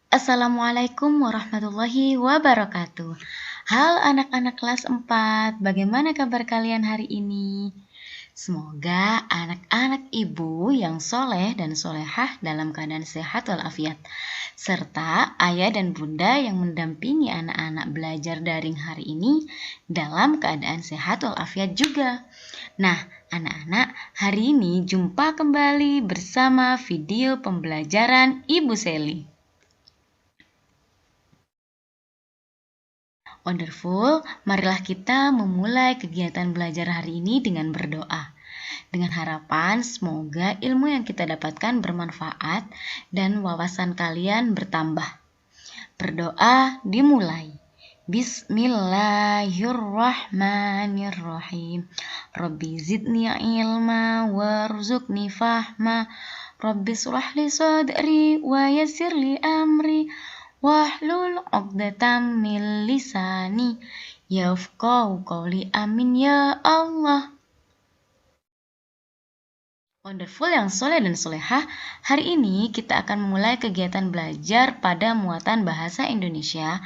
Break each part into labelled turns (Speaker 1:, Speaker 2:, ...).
Speaker 1: Assalamualaikum warahmatullahi wabarakatuh. Halo anak-anak kelas 4, bagaimana kabar kalian hari ini? Semoga anak-anak ibu yang soleh dan solehah dalam keadaan sehat walafiat, serta ayah dan bunda yang mendampingi anak-anak belajar daring hari ini dalam keadaan sehat walafiat juga. Nah, anak-anak, hari ini jumpa kembali bersama video pembelajaran Ibu Seli. Wonderful, marilah kita memulai kegiatan belajar hari ini dengan berdoa. Dengan harapan semoga ilmu yang kita dapatkan bermanfaat dan wawasan kalian bertambah. Berdoa dimulai. Bismillahirrahmanirrahim. Rabbi zidni ilma warzuqni fahma. Rabbi shrah li sadri wa yassir li amri. Wahlul 'uqdatam min lisani yafqahu qawli. Amin ya Allah. Wonderful yang soleh dan solehah, hari ini kita akan memulai kegiatan belajar pada muatan bahasa Indonesia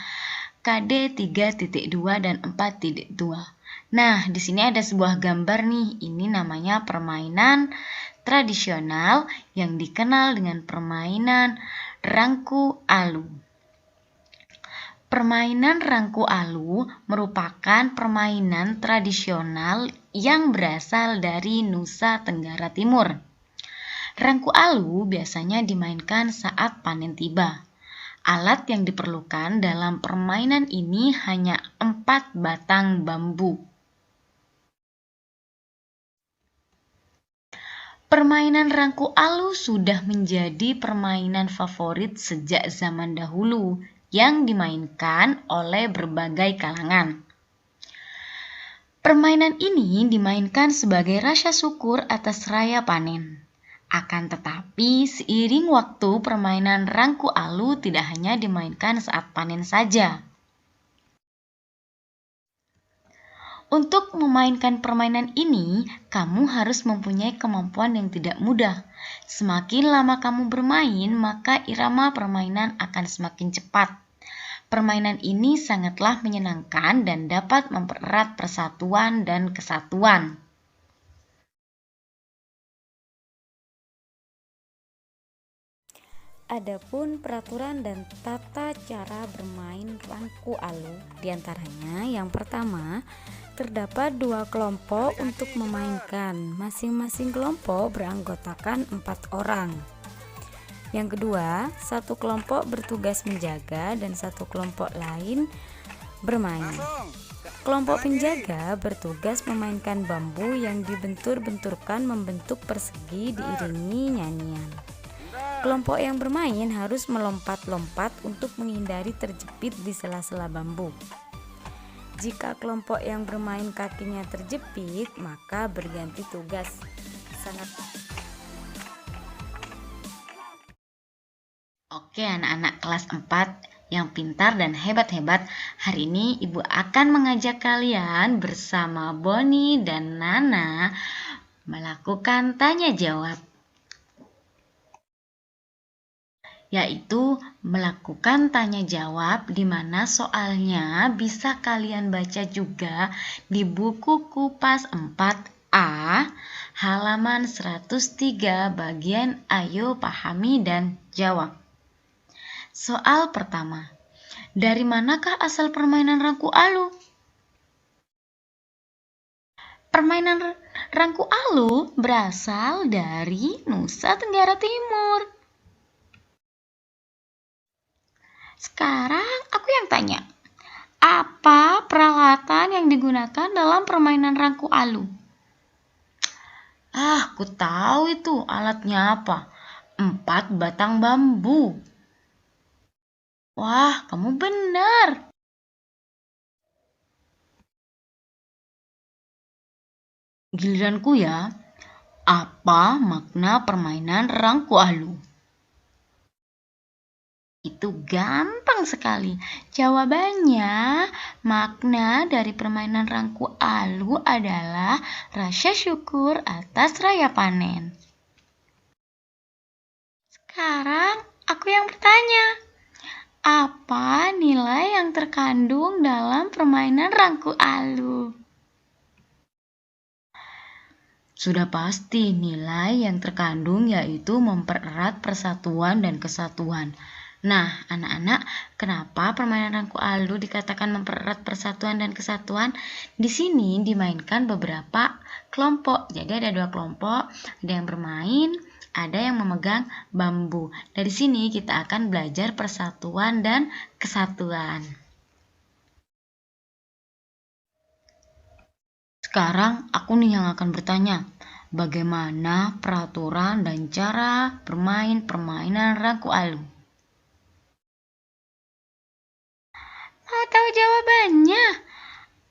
Speaker 1: KD 3.2 dan 4.2. Nah, di sini ada sebuah gambar nih, ini namanya permainan tradisional yang dikenal dengan permainan rangku alu. Permainan rangku alu merupakan permainan tradisional yang berasal dari Nusa Tenggara Timur. Rangku alu biasanya dimainkan saat panen tiba. Alat yang diperlukan dalam permainan ini hanya 4 batang bambu. Permainan rangku alu sudah menjadi permainan favorit sejak zaman dahulu yang dimainkan oleh berbagai kalangan. Permainan ini dimainkan sebagai rasa syukur atas raya panen. Akan tetapi, seiring waktu permainan rangku alu tidak hanya dimainkan saat panen saja. Untuk memainkan permainan ini, kamu harus mempunyai kemampuan yang tidak mudah. Semakin lama kamu bermain, maka irama permainan akan semakin cepat. Permainan ini sangatlah menyenangkan dan dapat mempererat persatuan dan kesatuan.
Speaker 2: Adapun peraturan dan tata cara bermain rangku alu, diantaranya yang pertama, terdapat 2 kelompok untuk memainkan. Masing-masing kelompok beranggotakan 4 orang. Yang kedua, 1 kelompok bertugas menjaga dan 1 kelompok lain bermain. Kelompok penjaga bertugas memainkan bambu yang dibentur-benturkan membentuk persegi diiringi nyanyian. Kelompok yang bermain harus melompat-lompat untuk menghindari terjepit di sela-sela bambu. Jika kelompok yang bermain kakinya terjepit, maka berganti tugas.
Speaker 1: Oke anak-anak kelas 4 yang pintar dan hebat-hebat, hari ini Ibu akan mengajak kalian bersama Boni dan Nana melakukan tanya jawab. Yaitu melakukan tanya jawab di mana soalnya bisa kalian baca juga di buku Kupas 4A halaman 103 bagian Ayo Pahami dan Jawab. Soal pertama, dari manakah asal permainan rangku alu? Permainan rangku alu berasal dari Nusa Tenggara Timur. Sekarang aku yang tanya, apa peralatan yang digunakan dalam permainan rangku alu? Aku tahu itu alatnya apa. 4 batang bambu. Wah, kamu benar. Giliranku ya, apa makna permainan rangku alu? Itu gampang sekali. Jawabannya, makna dari permainan rangku alu adalah rasa syukur atas raya panen. Sekarang aku yang bertanya, Apa nilai yang terkandung dalam permainan rangku alu? Sudah pasti nilai yang terkandung yaitu mempererat persatuan dan kesatuan. Nah, anak-anak, kenapa permainan rangku alu dikatakan mempererat persatuan dan kesatuan? Di sini dimainkan beberapa kelompok. Jadi ada 2 kelompok, ada yang bermain, ada yang memegang bambu. Dari sini kita akan belajar persatuan dan kesatuan. Sekarang aku nih yang akan bertanya, bagaimana peraturan dan cara bermain permainan rangku alu? Mau tahu jawabannya?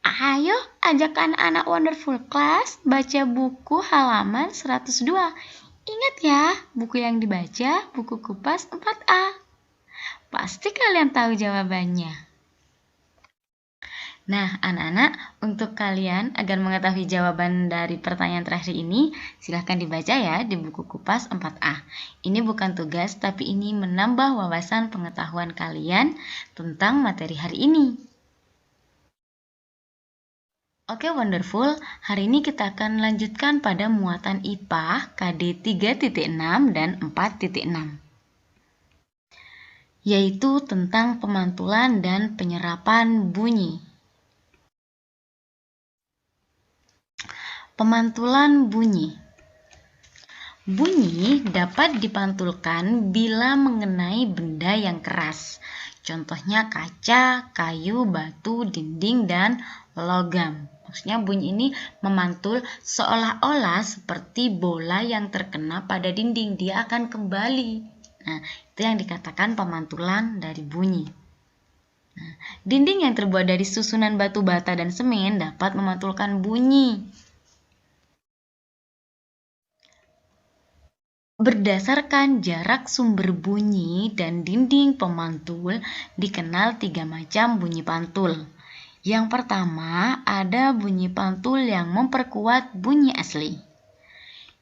Speaker 1: Ayo ajak anak-anak Wonderful Class baca buku halaman 102. Ingat ya, buku yang dibaca buku Kupas 4A. Pasti kalian tahu jawabannya. Nah, anak-anak, untuk kalian agar mengetahui jawaban dari pertanyaan terakhir ini, silahkan dibaca ya di buku Kupas 4A. Ini bukan tugas, tapi ini menambah wawasan pengetahuan kalian tentang materi hari ini. Oke, wonderful. Hari ini kita akan lanjutkan pada muatan IPA KD 3.6 dan 4.6. Yaitu tentang pemantulan dan penyerapan bunyi. Pemantulan bunyi. Bunyi dapat dipantulkan bila mengenai benda yang keras. Contohnya kaca, kayu, batu, dinding, dan logam. Maksudnya bunyi ini memantul seolah-olah seperti bola yang terkena pada dinding. Dia akan kembali. Nah, itu yang dikatakan pemantulan dari bunyi. Nah, dinding yang terbuat dari susunan batu bata dan semen dapat memantulkan bunyi. Berdasarkan jarak sumber bunyi dan dinding pemantul, dikenal 3 macam bunyi pantul. Yang pertama, ada bunyi pantul yang memperkuat bunyi asli.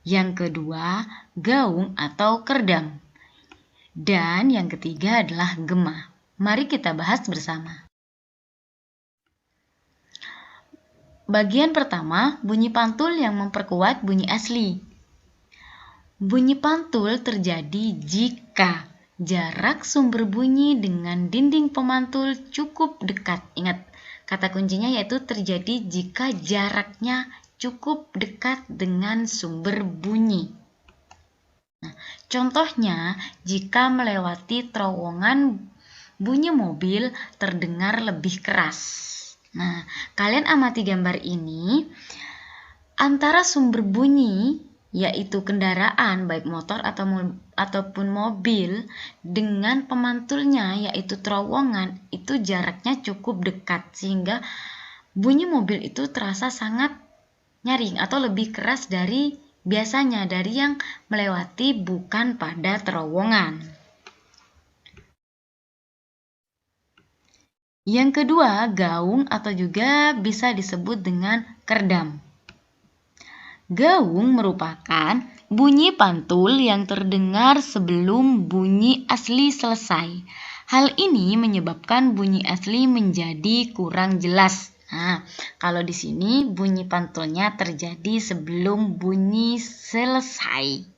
Speaker 1: Yang kedua, gaung atau kerdam. Dan yang ketiga adalah gema. Mari kita bahas bersama. Bagian pertama, bunyi pantul yang memperkuat bunyi asli. Bunyi pantul terjadi jika jarak sumber bunyi dengan dinding pemantul cukup dekat. Ingat, kata kuncinya yaitu terjadi jika jaraknya cukup dekat dengan sumber bunyi. Nah, contohnya, jika melewati terowongan bunyi mobil terdengar lebih keras. Nah, kalian amati gambar ini. Antara sumber bunyi, yaitu kendaraan baik motor ataupun mobil, dengan pemantulnya yaitu terowongan, itu jaraknya cukup dekat sehingga bunyi mobil itu terasa sangat nyaring atau lebih keras dari biasanya dari yang melewati bukan pada terowongan. Yang kedua, gaung atau juga bisa disebut dengan kerdam. Gaung merupakan bunyi pantul yang terdengar sebelum bunyi asli selesai. Hal ini menyebabkan bunyi asli menjadi kurang jelas. Nah, kalau di sini bunyi pantulnya terjadi sebelum bunyi selesai.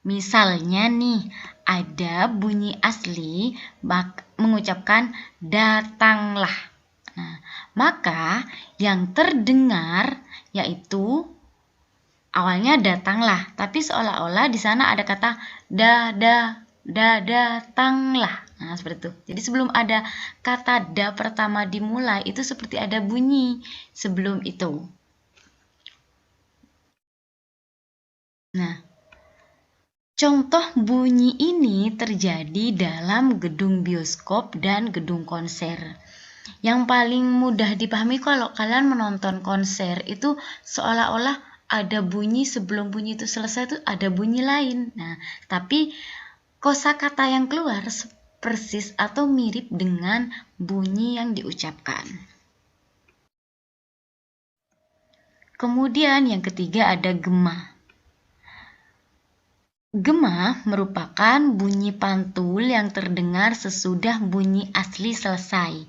Speaker 1: Misalnya nih, ada bunyi asli mengucapkan datanglah. Nah, maka yang terdengar yaitu awalnya datanglah, tapi seolah-olah di sana ada kata datanglah. Nah, seperti itu. Jadi sebelum ada kata da pertama dimulai, itu seperti ada bunyi sebelum itu. Nah, contoh bunyi ini terjadi dalam gedung bioskop dan gedung konser. Yang paling mudah dipahami kalau kalian menonton konser itu seolah-olah ada bunyi sebelum bunyi itu selesai itu ada bunyi lain. Nah, tapi kosakata yang keluar persis atau mirip dengan bunyi yang diucapkan. Kemudian yang ketiga ada gema. Gema merupakan bunyi pantul yang terdengar sesudah bunyi asli selesai.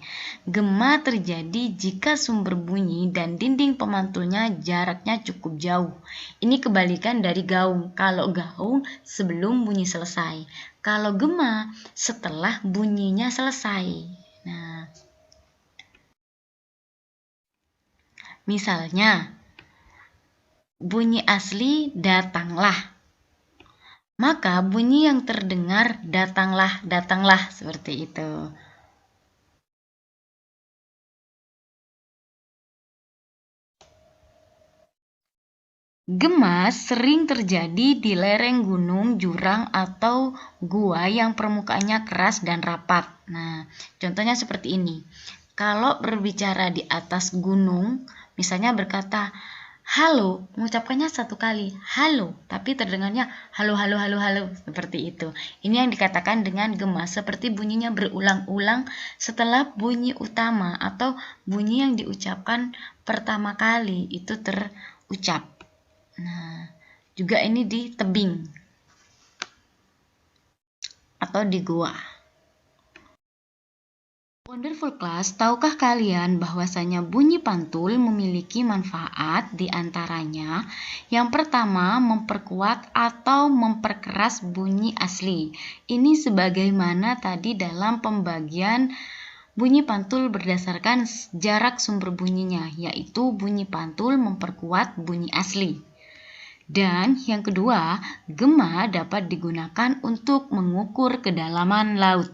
Speaker 1: Gema terjadi jika sumber bunyi dan dinding pemantulnya jaraknya cukup jauh. Ini kebalikan dari gaung. Kalau gaung sebelum bunyi selesai. Kalau gema setelah bunyinya selesai. Nah, misalnya bunyi asli datanglah. Maka bunyi yang terdengar datanglah, datanglah seperti itu. Gema sering terjadi di lereng gunung, jurang, atau gua yang permukaannya keras dan rapat. Nah, contohnya seperti ini. Kalau berbicara di atas gunung, misalnya berkata, halo, mengucapkannya satu kali, halo, tapi terdengarnya halo, halo, halo, halo, seperti itu. Ini yang dikatakan dengan gema, seperti bunyinya berulang-ulang setelah bunyi utama atau bunyi yang diucapkan pertama kali itu terucap. Nah, juga ini di tebing atau di gua. Wonderful Class, tahukah kalian bahwasanya bunyi pantul memiliki manfaat di antaranya? Yang pertama, memperkuat atau memperkeras bunyi asli. Ini sebagaimana tadi dalam pembagian bunyi pantul berdasarkan jarak sumber bunyinya, yaitu bunyi pantul memperkuat bunyi asli. Dan yang kedua, gema dapat digunakan untuk mengukur kedalaman laut.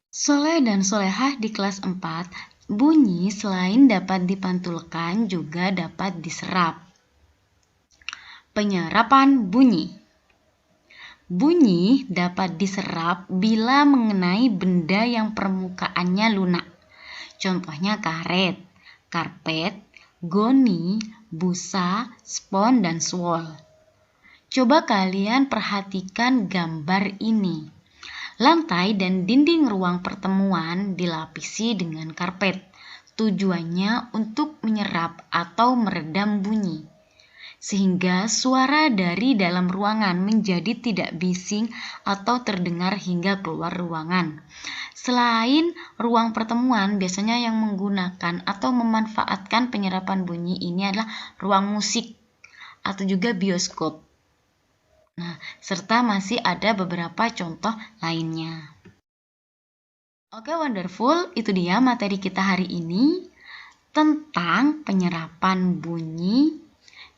Speaker 1: Soleh dan solehah di kelas 4, bunyi selain dapat dipantulkan juga dapat diserap. Penyerapan bunyi. Bunyi dapat diserap bila mengenai benda yang permukaannya lunak. Contohnya karet, karpet, goni, busa, spons, dan swol. Coba kalian perhatikan gambar ini. Lantai dan dinding ruang pertemuan dilapisi dengan karpet. Tujuannya untuk menyerap atau meredam bunyi, sehingga suara dari dalam ruangan menjadi tidak bising atau terdengar hingga keluar ruangan. Selain ruang pertemuan, biasanya yang menggunakan atau memanfaatkan penyerapan bunyi ini adalah ruang musik atau juga bioskop. Nah, serta masih ada beberapa contoh lainnya. Oke, wonderful, itu dia materi kita hari ini tentang penyerapan bunyi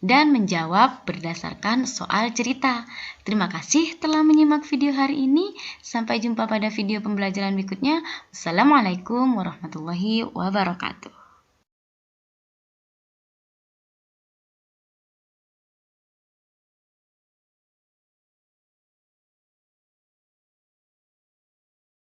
Speaker 1: dan menjawab berdasarkan soal cerita. Terima kasih telah menyimak video hari ini. Sampai jumpa pada video pembelajaran berikutnya. Wassalamualaikum warahmatullahi wabarakatuh.